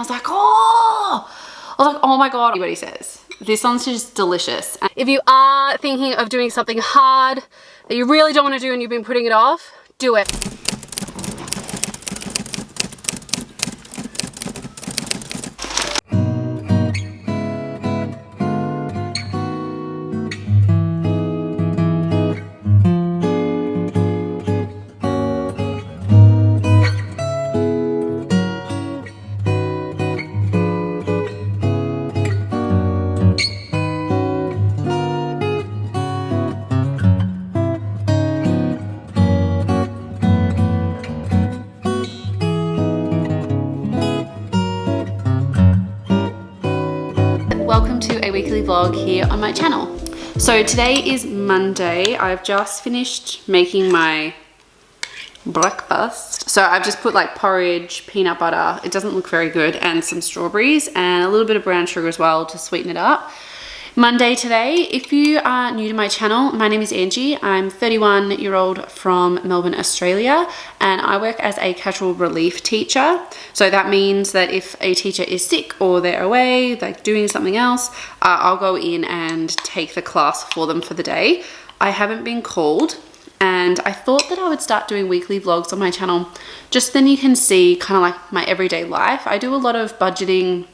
I was like, oh my God, what he says. This one's just delicious. If you are thinking of doing something hard that you really don't want to do and you've been putting it off, do it. Welcome to a weekly vlog here on my channel. So today is Monday. I've just finished making my breakfast. So I've just put like porridge, peanut butter, it doesn't look very good, and some strawberries and a little bit of brown sugar as well to sweeten it up. Monday today. If you are new to my channel, my name is Angie. I'm a 31-year-old from Melbourne, Australia, and I work as a casual relief teacher. So that means that if a teacher is sick or they're away, like doing something else, I'll go in and take the class for them for the day. I haven't been called, and I thought that I would start doing weekly vlogs on my channel, just then you can see kind of like my everyday life. I do a lot of budgeting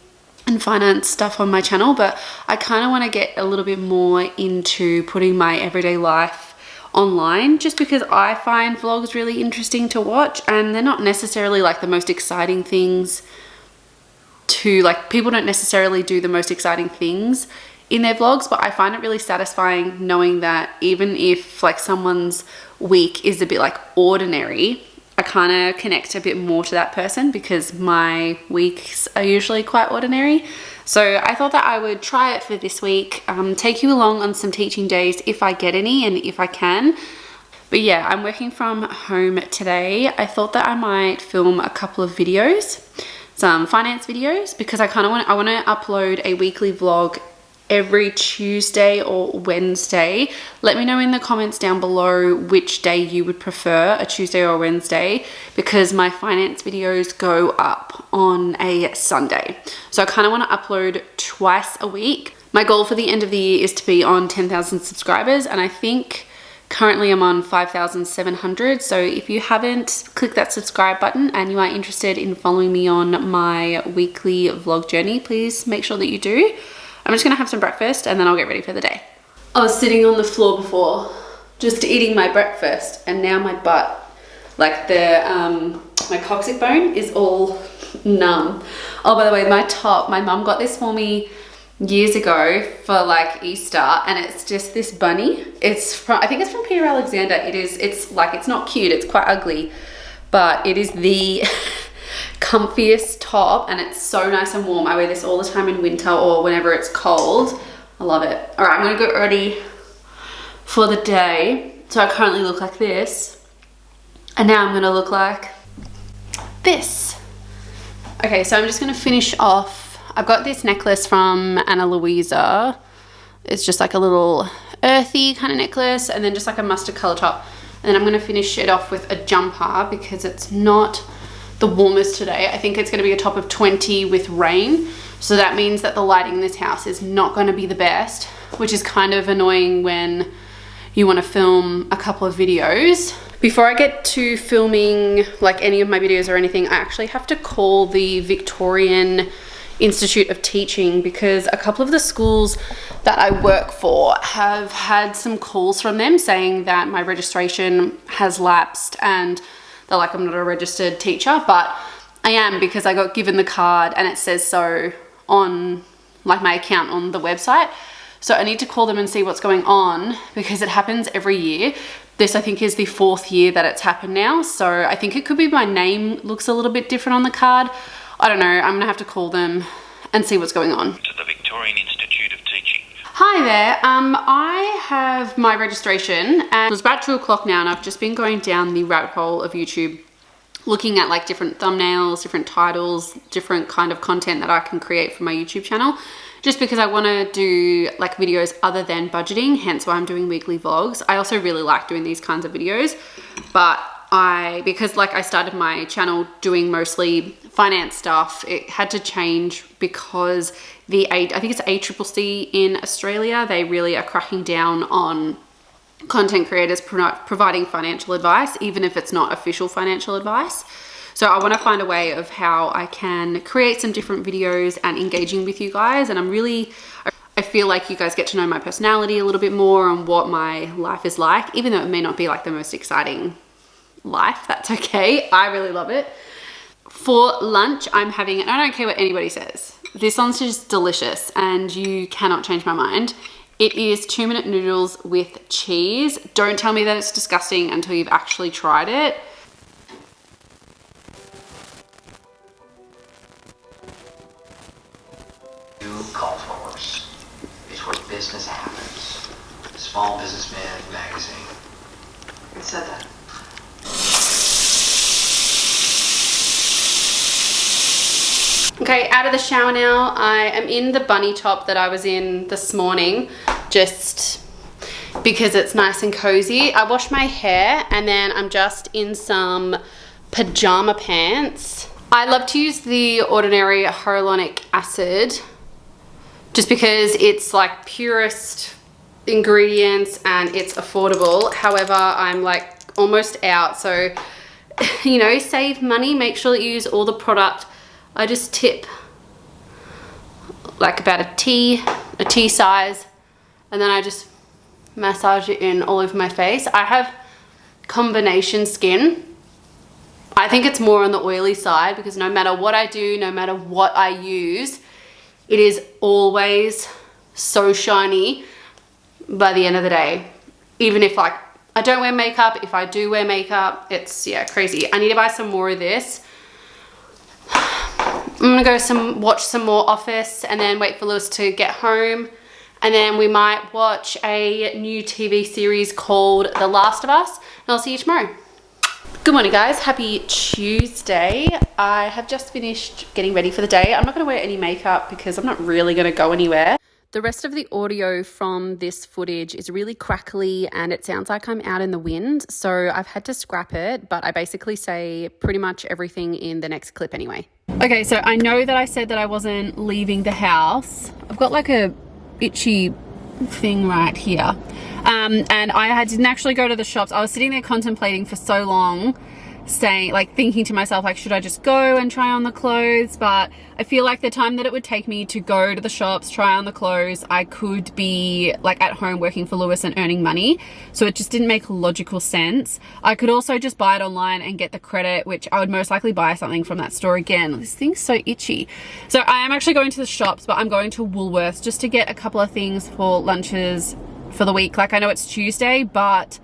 and finance stuff on my channel, but I kind of want to get a little bit more into putting my everyday life online, just because I find vlogs really interesting to watch, and they're not necessarily like the most exciting things to, like, people don't necessarily do the most exciting things in their vlogs, but I find it really satisfying knowing that even if like someone's week is a bit like ordinary, I kind of connect a bit more to that person because my weeks are usually quite ordinary. So I thought that I would try it for this week, take you along on some teaching days if I get any and if I can. But yeah, I'm working from home today. I thought that I might film a couple of videos, some finance videos, because I kind of want to upload a weekly vlog every Tuesday or Wednesday. Let me know in the comments down below which day you would prefer, a Tuesday or a Wednesday, because my finance videos go up on a Sunday. So I kind of want to upload twice a week. My goal for the end of the year is to be on 10,000 subscribers, and I think currently I'm on 5,700. So if you haven't clicked that subscribe button and you are interested in following me on my weekly vlog journey, please make sure that you do. I'm just gonna have some breakfast and then I'll get ready for the day. I was sitting on the floor before, just eating my breakfast, and now my butt, like my coccyx bone is all numb. Oh, by the way, my top, my mum got this for me years ago for like Easter, and it's just this bunny. It's from, I think it's from Peter Alexander. It's like, it's not cute, it's quite ugly, but it is the comfiest top, and it's so nice and warm. I wear this all the time in winter or whenever it's cold. I love it. All right, I'm gonna get ready for the day. So I currently look like this, and now I'm gonna look like this. Okay, so I'm just gonna finish off. I've got this necklace from Luisa. It's just like a little earthy kind of necklace, and then just like a mustard color top. And then I'm gonna finish it off with a jumper because it's not the warmest today. I think it's going to be a top of 20 with rain, so that means that the lighting in this house is not going to be the best, which is kind of annoying when you want to film a couple of videos. Before I get to filming like any of my videos or anything, I actually have to call the Victorian Institute of Teaching, because a couple of the schools that I work for have had some calls from them saying that my registration has lapsed, and they're like, I'm not a registered teacher, but I am, because I got given the card and it says so on like my account on the website. So I need to call them and see what's going on, because it happens every year. This, I think, is the 4th year that it's happened now. So I think it could be my name looks a little bit different on the card. I don't know. I'm gonna have to call them and see what's going on. To the Victorian Institute of Teaching. Hi there, I have my registration, and it's about 2 o'clock now, and I've just been going down the rabbit hole of YouTube, looking at like different thumbnails, different titles, different kind of content that I can create for my YouTube channel, just because I want to do like videos other than budgeting, hence why I'm doing weekly vlogs. I also really like doing these kinds of videos, but because like I started my channel doing mostly finance stuff, it had to change because I think it's ACCC in Australia, they really are cracking down on content creators providing financial advice, even if it's not official financial advice. So I want to find a way of how I can create some different videos and engaging with you guys. And I feel like you guys get to know my personality a little bit more and what my life is like, even though it may not be like the most exciting life. That's okay. I really love it. For lunch, I'm having, and I don't care what anybody says, this one's just delicious and you cannot change my mind. It is 2-minute noodles with cheese. Don't tell me that it's disgusting until you've actually tried it. Chores is where business happens. Small Businessman magazine. Who said that? Okay, out of the shower now. I am in the bunny top that I was in this morning, just because it's nice and cozy. I washed my hair and then I'm just in some pajama pants. I love to use the Ordinary hyaluronic acid just because it's like purest ingredients and it's affordable. However, I'm like almost out, so you know, save money, make sure that you use all the product. I just tip like about a tea size, and then I just massage it in all over my face. I have combination skin. I think it's more on the oily side because no matter what I do, no matter what I use, it is always so shiny by the end of the day. Even if like I don't wear makeup, if I do wear makeup, it's, yeah, crazy. I need to buy some more of this. I'm gonna go watch some more Office and then wait for Lewis to get home. And then we might watch a new TV series called The Last of Us. And I'll see you tomorrow. Good morning, guys. Happy Tuesday. I have just finished getting ready for the day. I'm not gonna wear any makeup because I'm not really gonna go anywhere. The rest of the audio from this footage is really crackly and it sounds like I'm out in the wind. So I've had to scrap it, but I basically say pretty much everything in the next clip anyway. Okay, so I know that I said that I wasn't leaving the house. I've got like a itchy thing right here. And didn't actually go to the shops. I was sitting there contemplating for so long, thinking to myself, like, should I just go and try on the clothes? But I feel like the time that it would take me to go to the shops, try on the clothes, I could be like at home working for Lewis and earning money. So it just didn't make logical sense. I could also just buy it online and get the credit, which I would most likely buy something from that store again. This thing's so itchy. So I am actually going to the shops, but I'm going to Woolworths just to get a couple of things for lunches for the week. Like, I know it's Tuesday, but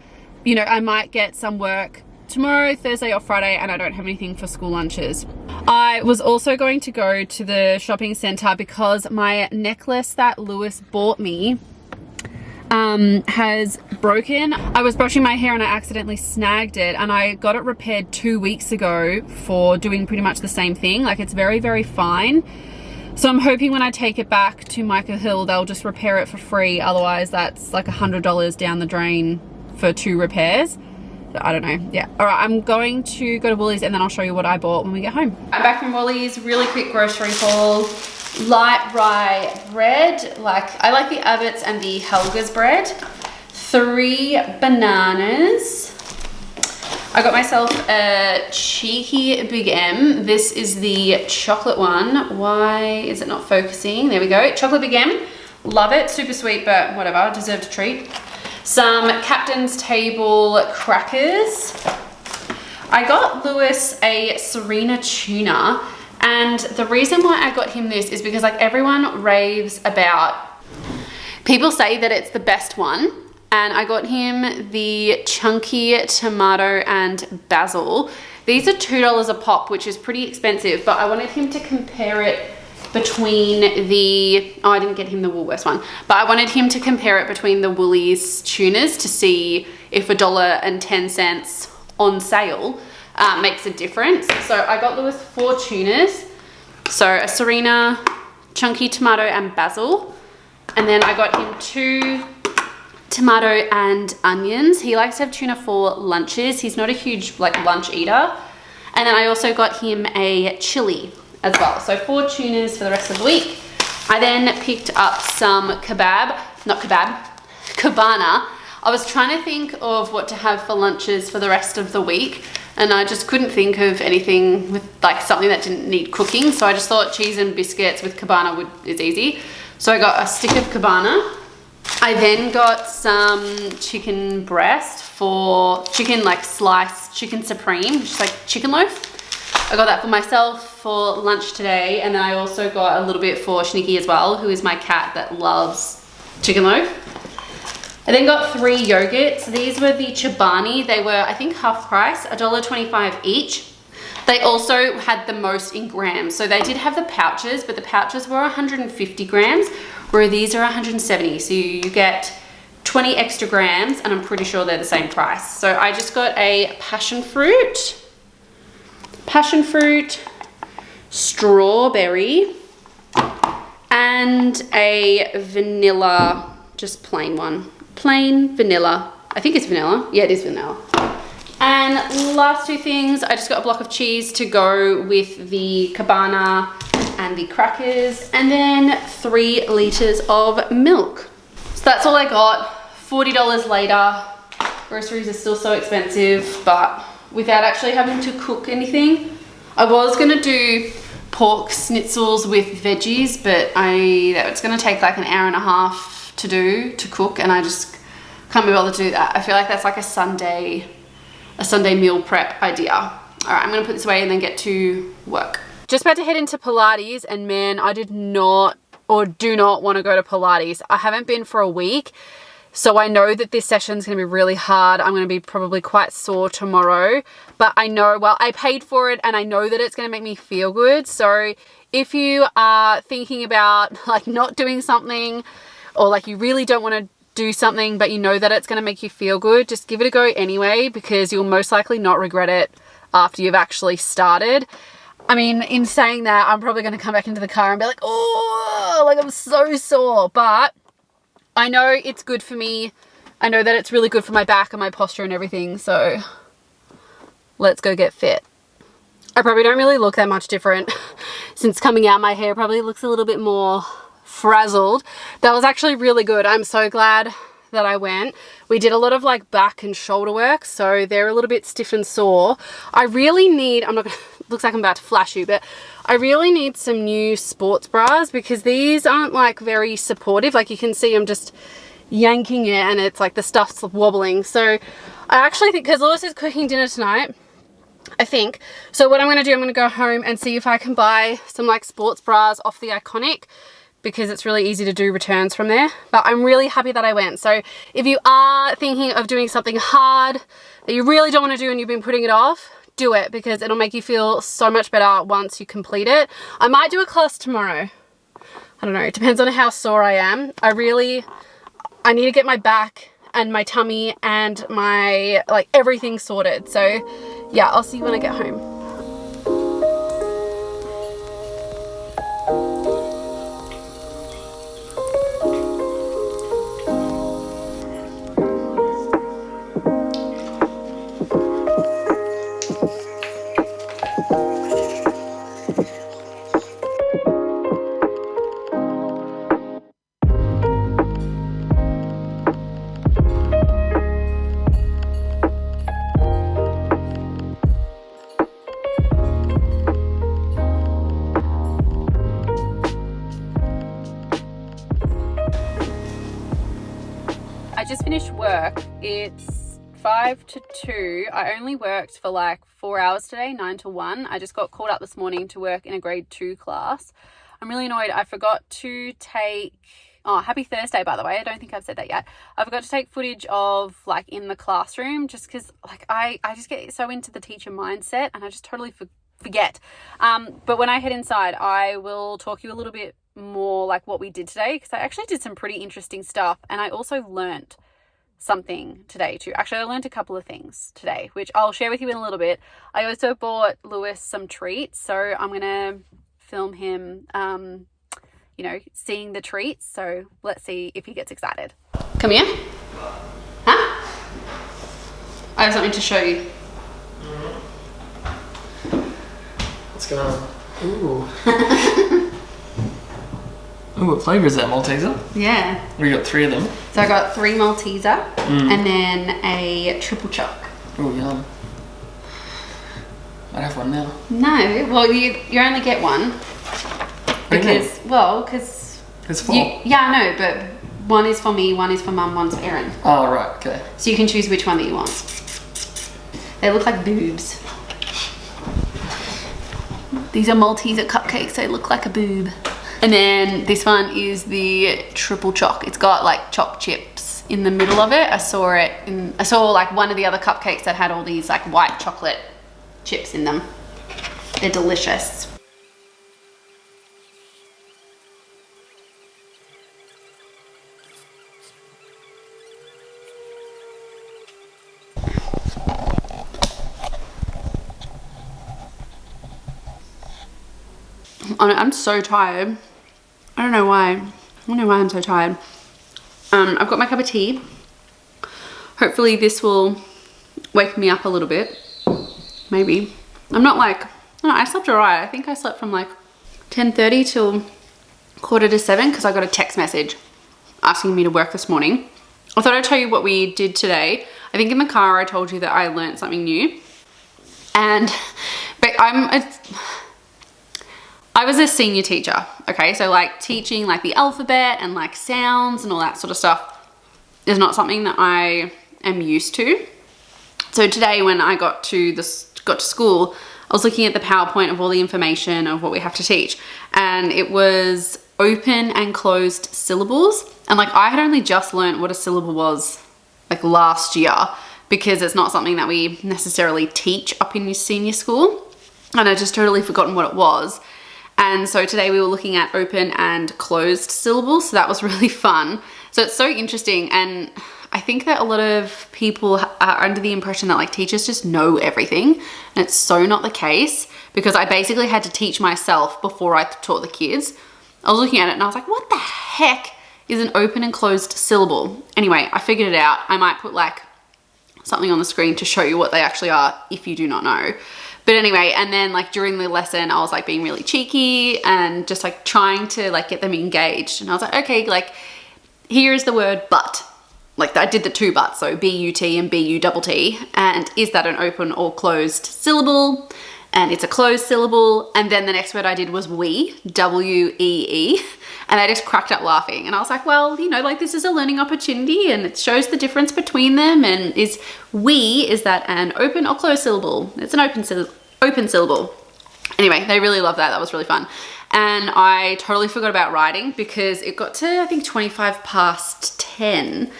you know, I might get some work tomorrow, Thursday or Friday, and I don't have anything for school lunches. I was also going to go to the shopping center because my necklace that Lewis bought me has broken. I was brushing my hair and I accidentally snagged it, and I got it repaired 2 weeks ago for doing pretty much the same thing. Like, it's very, very fine. So I'm hoping when I take it back to Micah Hill, they'll just repair it for free. Otherwise, that's like $100 down the drain for 2 repairs. I don't know. Yeah. All right. I'm going to go to Woolies and then I'll show you what I bought when we get home. I'm back from Woolies. Really quick grocery haul. Light rye bread. I like the Abbott's and the Helga's bread. 3 bananas. I got myself a cheeky Big M. This is the chocolate one. Why is it not focusing? There we go. Chocolate Big M. Love it. Super sweet, but whatever. Deserved a treat. Some Captain's Table crackers. I got Lewis a Serena tuna, and the reason why I got him this is because like everyone raves about, people say that it's the best one, and I got him the chunky tomato and basil. These are $2 a pop, which is pretty expensive, but I wanted him to compare it between the, I didn't get him the Woolworths one, but I wanted him to compare it between the Woolies tunas to see if $1.10 on sale makes a difference. So I got Lewis 4 tunas, so a Serena, chunky tomato and basil, and then I got him 2 tomato and onions. He likes to have tuna for lunches. He's not a huge like lunch eater. And then I also got him a chili as well. So 4 tunas for the rest of the week. I then picked up some cabana. I was trying to think of what to have for lunches for the rest of the week, and I just couldn't think of anything with like something that didn't need cooking. So I just thought cheese and biscuits with cabana is easy. So I got a stick of cabana. I then got some chicken breast for chicken, like sliced chicken supreme, just like chicken loaf. I got that for myself for lunch today, and then I also got a little bit for Sneaky as well, who is my cat that loves chicken loaf. I then got 3 yogurts. These were the Chobani. They were, I think, half price, $1.25 each. They also had the most in grams. So they did have the pouches, but the pouches were 150 grams, where these are 170. So you get 20 extra grams, and I'm pretty sure they're the same price. So I just got a passion fruit, strawberry, and a vanilla, just plain one. Plain vanilla. I think it's vanilla. Yeah, it is vanilla. And last 2 things, I just got a block of cheese to go with the cabana and the crackers, and then 3 liters of milk. So that's all I got. $40 later. Groceries are still so expensive, but without actually having to cook anything. I was gonna do pork schnitzels with veggies, but it's gonna take like an hour and a half to cook, and I just can't be bothered to do that. I feel like that's like a Sunday meal prep idea. All right, I'm gonna put this away and then get to work. Just about to head into Pilates, and man, I do not want to go to Pilates. I haven't been for a week, so I know that this session's gonna be really hard. I'm gonna be probably quite sore tomorrow, but I know, well, I paid for it and I know that it's gonna make me feel good. So if you are thinking about like not doing something, or like you really don't want to do something, but you know that it's going to make you feel good, just give it a go anyway, because you'll most likely not regret it after you've actually started. I mean, in saying that, I'm probably going to come back into the car and be like, oh, like I'm so sore, but I know it's good for me. I know that it's really good for my back and my posture and everything. So let's go get fit. I probably don't really look that much different since coming out. My hair probably looks a little bit more frazzled. That was actually really good. I'm so glad that I went. We did a lot of like back and shoulder work, so they're a little bit stiff and sore. I really need, looks like I'm about to flash you, but I really need some new sports bras, because these aren't like very supportive. Like you can see I'm just yanking it and it's like the stuff's wobbling. So I actually think, because Lewis is cooking dinner tonight, I think. So what I'm going to do, I'm going to go home and see if I can buy some like sports bras off the Iconic, because it's really easy to do returns from there. But I'm really happy that I went. So if you are thinking of doing something hard that you really don't want to do and you've been putting it off, do it, because it'll make you feel so much better once you complete it. I might do a class tomorrow. I don't know. It depends on how sore I am. I need to get my back and my tummy and my, like, everything sorted. So yeah, I'll see you when I get home. I just finished work. It's 5 to 2. I only worked for like 4 hours today, 9 to 1. I just got called up this morning to work in a grade 2 class. I'm really annoyed. I forgot to take, oh, happy Thursday, by the way. I don't think I've said that yet. I forgot to take footage of like in the classroom, just because like I just get so into the teacher mindset and I just totally forget. But when I head inside, I will talk you a little bit more like what we did today, because I actually did some pretty interesting stuff, and I also learnt something today too. Actually, I learned a couple of things today, which I'll share with you in a little bit. I also bought Lewis some treats, so I'm gonna film him you know, seeing the treats. So let's see if he gets excited. Come here. Huh? I have something to show you. What's going on? Ooh. Ooh, what flavour is that, Malteser? Yeah. We got 3 of them. So I got 3 Malteser and then a triple choc. Ooh, yum. I'd have one now. No, well you only get one. Because, It's full. Yeah, I know, but one is for me, one is for Mum, one's for Erin. Oh, right, okay. So you can choose which one that you want. They look like boobs. These are Malteser cupcakes, they look like a boob. And then this one is the triple choc. It's got like choc chips in the middle of it. I saw like one of the other cupcakes that had all these like white chocolate chips in them. They're delicious. I'm so tired. I don't know why. I don't know why I'm so tired. I've got my cup of tea. Hopefully this will wake me up a little bit. Maybe. I'm not like, no, I slept alright. I think I slept from like 10:30 till 6:45 because I got a text message asking me to work this morning. I thought I'd tell you what we did today. I think in the car I told you that I learned something new. But I was a senior teacher, okay? So like teaching like the alphabet and like sounds and all that sort of stuff is not something that I am used to. So today when I got to school, I was looking at the PowerPoint of all the information of what we have to teach, and it was open and closed syllables. And like I had only just learned what a syllable was like last year because it's not something that we necessarily teach up in senior school. And I just totally forgotten what it was. And so today we were looking at open and closed syllables. So that was really fun. So it's so interesting. And I think that a lot of people are under the impression that like teachers just know everything. And it's so not the case, because I basically had to teach myself before I taught the kids. I was looking at it and I was like, what the heck is an open and closed syllable? Anyway, I figured it out. I might put like something on the screen to show you what they actually are if you do not know. But anyway, and then like during the lesson, I was like being really cheeky and just like trying to like get them engaged. And I was like, okay, like here is the word but. Like I did the 2 buts, so B-U-T and B-U-T-T. And is that an open or closed syllable? And it's a closed syllable. And then the next word I did was we, W-E-E. And I just cracked up laughing. And I was like, well, you know, like this is a learning opportunity and it shows the difference between them. And is that an open or closed syllable? It's an open syllable. Anyway, they really loved that. That was really fun. And I totally forgot about writing because it got to, I think, 10:25.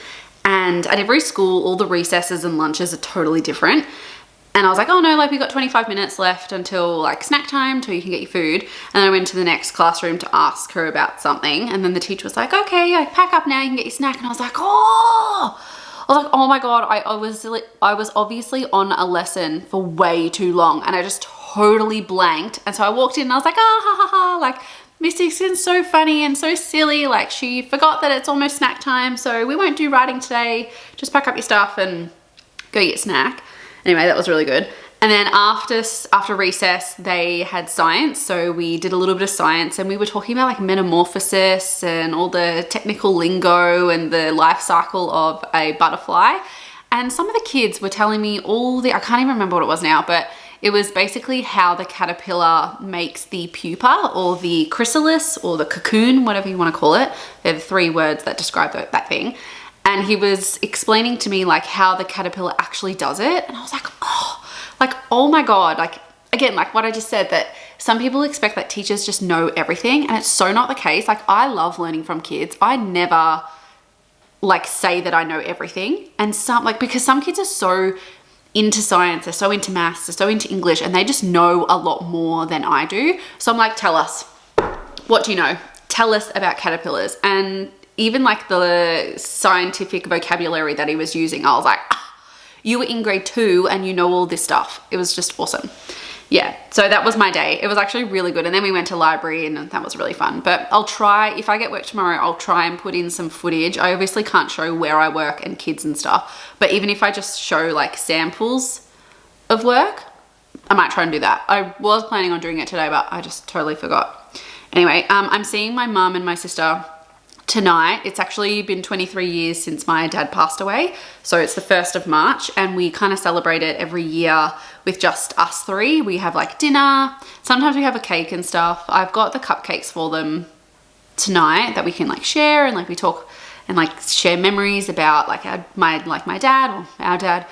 And at every school, all the recesses and lunches are totally different. And I was like, oh no, like we got 25 minutes left until like snack time, till you can get your food. And I went to the next classroom to ask her about something. And then the teacher was like, okay, like pack up now, you can get your snack. And I was like, oh my God, I was obviously on a lesson for way too long and I just totally blanked. And so I walked in and I was like, like Miss Dixon's so funny and so silly. Like she forgot that it's almost snack time. So we won't do writing today. Just pack up your stuff and go get snack. Anyway, that was really good. And then after recess, they had science. So we did a little bit of science and we were talking about like metamorphosis and all the technical lingo and the life cycle of a butterfly. And some of the kids were telling me I can't even remember what it was now, but it was basically how the caterpillar makes the pupa or the chrysalis or the cocoon, whatever you want to call it. They're the 3 words that describe that thing. And he was explaining to me like how the caterpillar actually does it. And I was like, oh my God. Like, again, like what I just said, that some people expect that teachers just know everything. And it's so not the case. Like I love learning from kids. I never like say that I know everything. And because some kids are so into science, they're so into maths, they're so into English, and they just know a lot more than I do. So I'm like, tell us, what do you know? Tell us about caterpillars. And even like the scientific vocabulary that he was using, I was like, you were in grade 2 and you know all this stuff. It was just awesome. yeah, so that was my day. It was actually really good. And then we went to library and that was really fun. But I'll try, if I get work tomorrow, I'll try and put in some footage. I obviously can't show where I work and kids and stuff, but even if I just show like samples of work, I might try and do that. I was planning on doing it today, but I just totally forgot. Anyway, I'm seeing my mum and my sister tonight. It's actually been 23 years since my dad passed away. So it's the 1st of March and we kind of celebrate it every year with just us three. We have like dinner. Sometimes we have a cake and stuff. I've got the cupcakes for them tonight that we can like share and like we talk and like share memories about like my dad or our dad.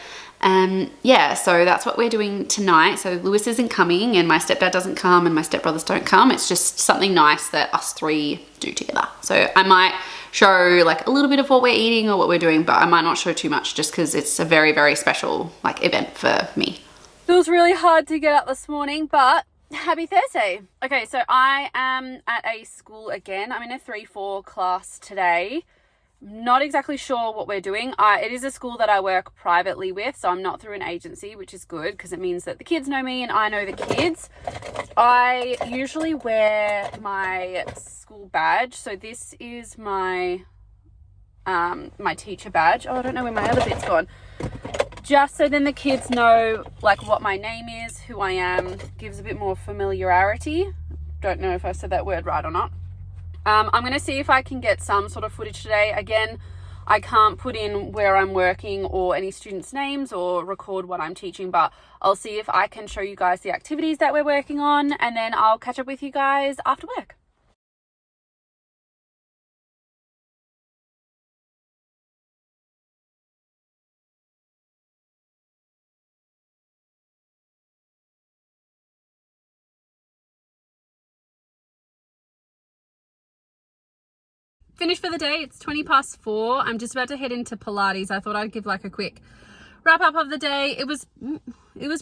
Yeah, so that's what we're doing tonight. So Lewis isn't coming and my stepdad doesn't come and my stepbrothers don't come. It's just something nice that us three do together. So I might show like a little bit of what we're eating or what we're doing, but I might not show too much just because it's a very, very special like event for me. It was really hard to get up this morning, but happy Thursday. Okay, so I am at a school again. I'm in a 3-4 class today. Not exactly sure what we're doing. It is a school that I work privately with, so I'm not through an agency, which is good because it means that the kids know me and I know the kids. I usually wear my school badge. So this is my my teacher badge. Oh, I don't know where my other bit's gone. Just so then the kids know like what my name is, who I am, gives a bit more familiarity. Don't know if I said that word right or not. I'm going to see if I can get some sort of footage today. Again, I can't put in where I'm working or any students' names or record what I'm teaching, but I'll see if I can show you guys the activities that we're working on and then I'll catch up with you guys after work. Finished for the day. It's 4:20. I'm just about to head into Pilates. I thought I'd give like a quick wrap up of the day. It was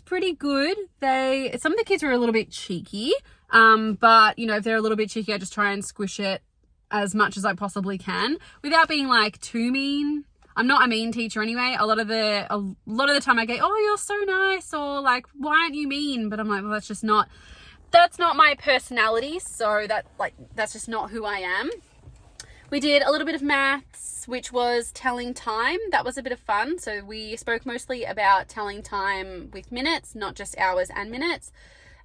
pretty good. Some of the kids were a little bit cheeky, but you know, if they're a little bit cheeky, I just try and squish it as much as I possibly can without being like too mean. I'm not a mean teacher anyway. A lot of the time I go, oh, you're so nice, or like, why aren't you mean? But I'm like, well, that's not my personality. So that's just not who I am. We did a little bit of maths, which was telling time. That was a bit of fun. So we spoke mostly about telling time with minutes, not just hours and minutes.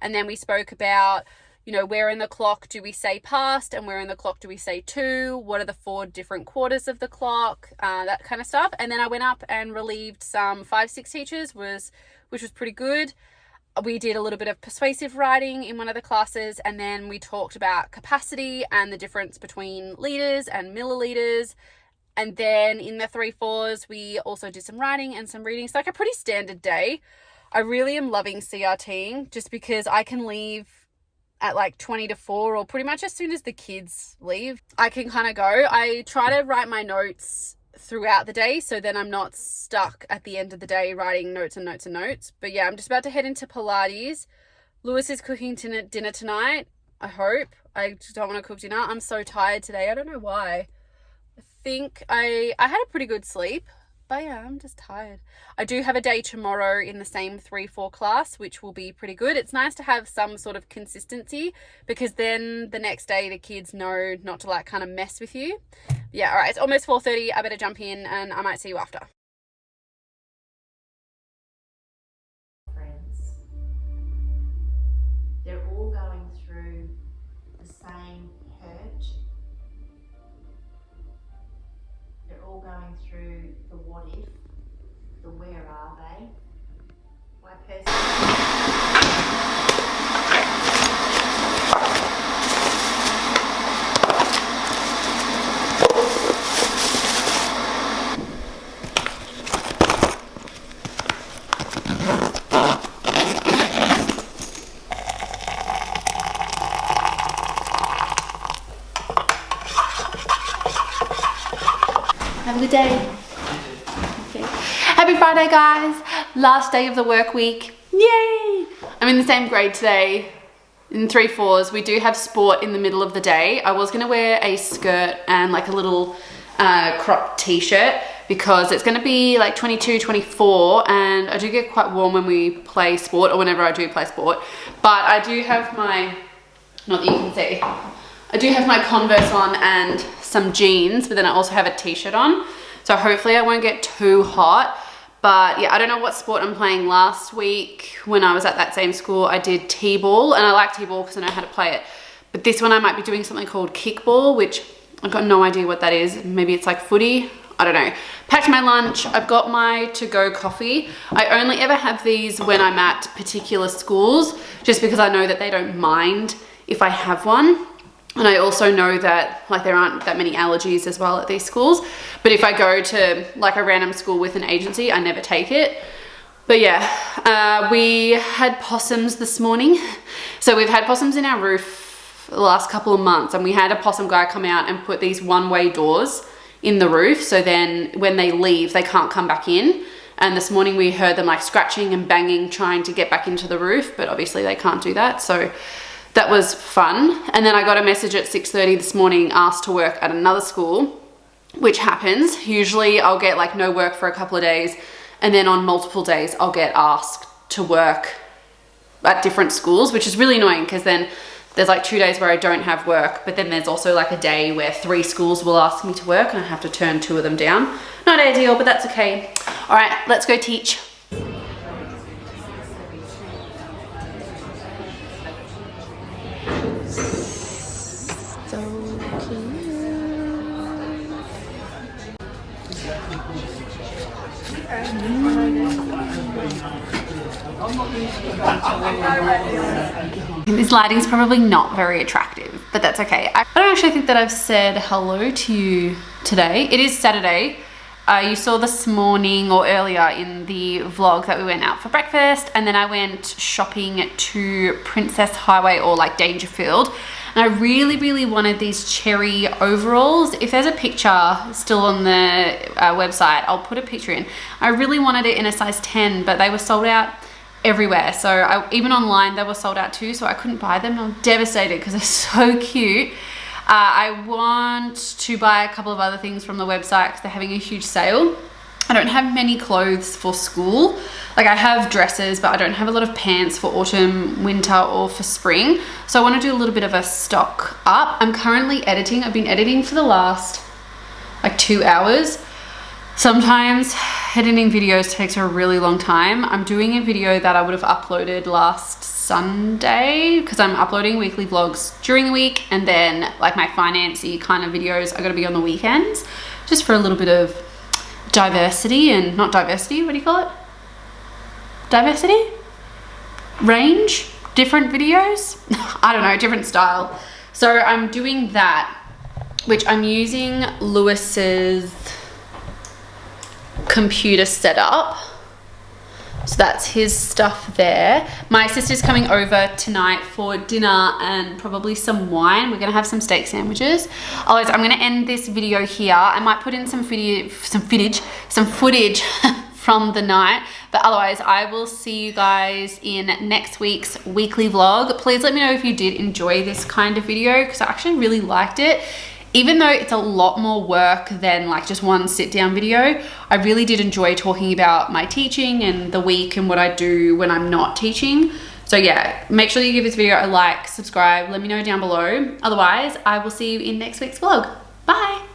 And then we spoke about, you know, where in the clock do we say past and where in the clock do we say to? What are the 4 different quarters of the clock? That kind of stuff. And then I went up and relieved some 5-6 teachers, which was pretty good. We did a little bit of persuasive writing in one of the classes, and then we talked about capacity and the difference between liters and milliliters. And then in the 3-4s, we also did some writing and some reading. It's like a pretty standard day. I really am loving CRTing just because I can leave at like 20 to 4 or pretty much as soon as the kids leave. I can kind of go. I try to write my notes throughout the day so then I'm not stuck at the end of the day writing notes and notes and notes. But yeah, I'm just about to head into Pilates. Lewis is cooking dinner tonight, I hope. I just don't want to cook dinner. I'm so tired today. I don't know why. I think I had a pretty good sleep, but yeah, I'm just tired. I do have a day tomorrow in the same 3-4 class, which will be pretty good. It's nice to have some sort of consistency because then the next day the kids know not to like kind of mess with you. Yeah, all right, it's almost 4:30. I better jump in and I might see you after. Friends, they're all going through the same hurt. They're all going through the what if, the where are they. My Have a good day. Okay. Happy Friday, guys. Last day of the work week. Yay! I'm in the same grade today in 3-4s. We do have sport in the middle of the day. I was going to wear a skirt and like a little cropped t-shirt, because it's going to be like 22, 24, and I do get quite warm when we play sport, or whenever I do play sport. But I do have my, not that you can see, I do have my Converse on and some jeans, but then I also have a t-shirt on. So hopefully I won't get too hot. But yeah, I don't know what sport I'm playing. Last week when I was at that same school, I did t-ball, and I like t-ball because I know how to play it. But this one I might be doing something called kickball, which I've got no idea what that is. Maybe it's like footy. I don't know. Packed my lunch. I've got my to-go coffee. I only ever have these when I'm at particular schools, just because I know that they don't mind if I have one. And I also know that like there aren't that many allergies as well at these schools. But if I go to like a random school with an agency, I never take it. But yeah, we had possums this morning. So we've had possums in our roof the last couple of months, and we had a possum guy come out and put these one-way doors in the roof. So then when they leave, they can't come back in. And this morning we heard them like scratching and banging, trying to get back into the roof, but obviously they can't do that. So that was fun. And then I got a message at 6:30 this morning, asked to work at another school, which happens. Usually I'll get like no work for a couple of days, and then on multiple days I'll get asked to work at different schools, which is really annoying because then there's like 2 days where I don't have work, but then there's also like a day where 3 schools will ask me to work and I have to turn 2 of them down. Not ideal, but that's okay. All right, let's go teach. This lighting's probably not very attractive, but that's okay. I don't actually think that I've said hello to you today. It is Saturday. You saw this morning or earlier in the vlog that we went out for breakfast, and then I went shopping to Princess Highway, or like Dangerfield. And I really, really wanted these cherry overalls. If there's a picture still on the website, I'll put a picture in. I really wanted it in a size 10, but they were sold out everywhere. So even online, they were sold out too, so I couldn't buy them. I'm devastated because they're so cute. I want to buy a couple of other things from the website because they're having a huge sale. I don't have many clothes for school. Like I have dresses, but I don't have a lot of pants for autumn, winter, or for spring. So I want to do a little bit of a stock up. I'm currently editing. I've been editing for the last like 2 hours. Sometimes editing videos takes a really long time. I'm doing a video that I would have uploaded last Sunday because I'm uploading weekly vlogs during the week, and then like my financy kind of videos are going to be on the weekends, just for a little bit of diversity. And not diversity, what do you call it? Diversity? Range? Different videos? I don't know, different style. So I'm doing that, which I'm using Luisa's computer setup. So that's his stuff there. My sister's coming over tonight for dinner and probably some wine. We're gonna have some steak sandwiches. Otherwise, I'm gonna end this video here. I might put in some footage from the night, but otherwise I will see you guys in next week's weekly vlog. Please let me know if you did enjoy this kind of video, because I actually really liked it. Even though it's a lot more work than like just one sit down video, I really did enjoy talking about my teaching and the week and what I do when I'm not teaching. So yeah, make sure you give this video a like, subscribe, let me know down below. Otherwise, I will see you in next week's vlog. Bye.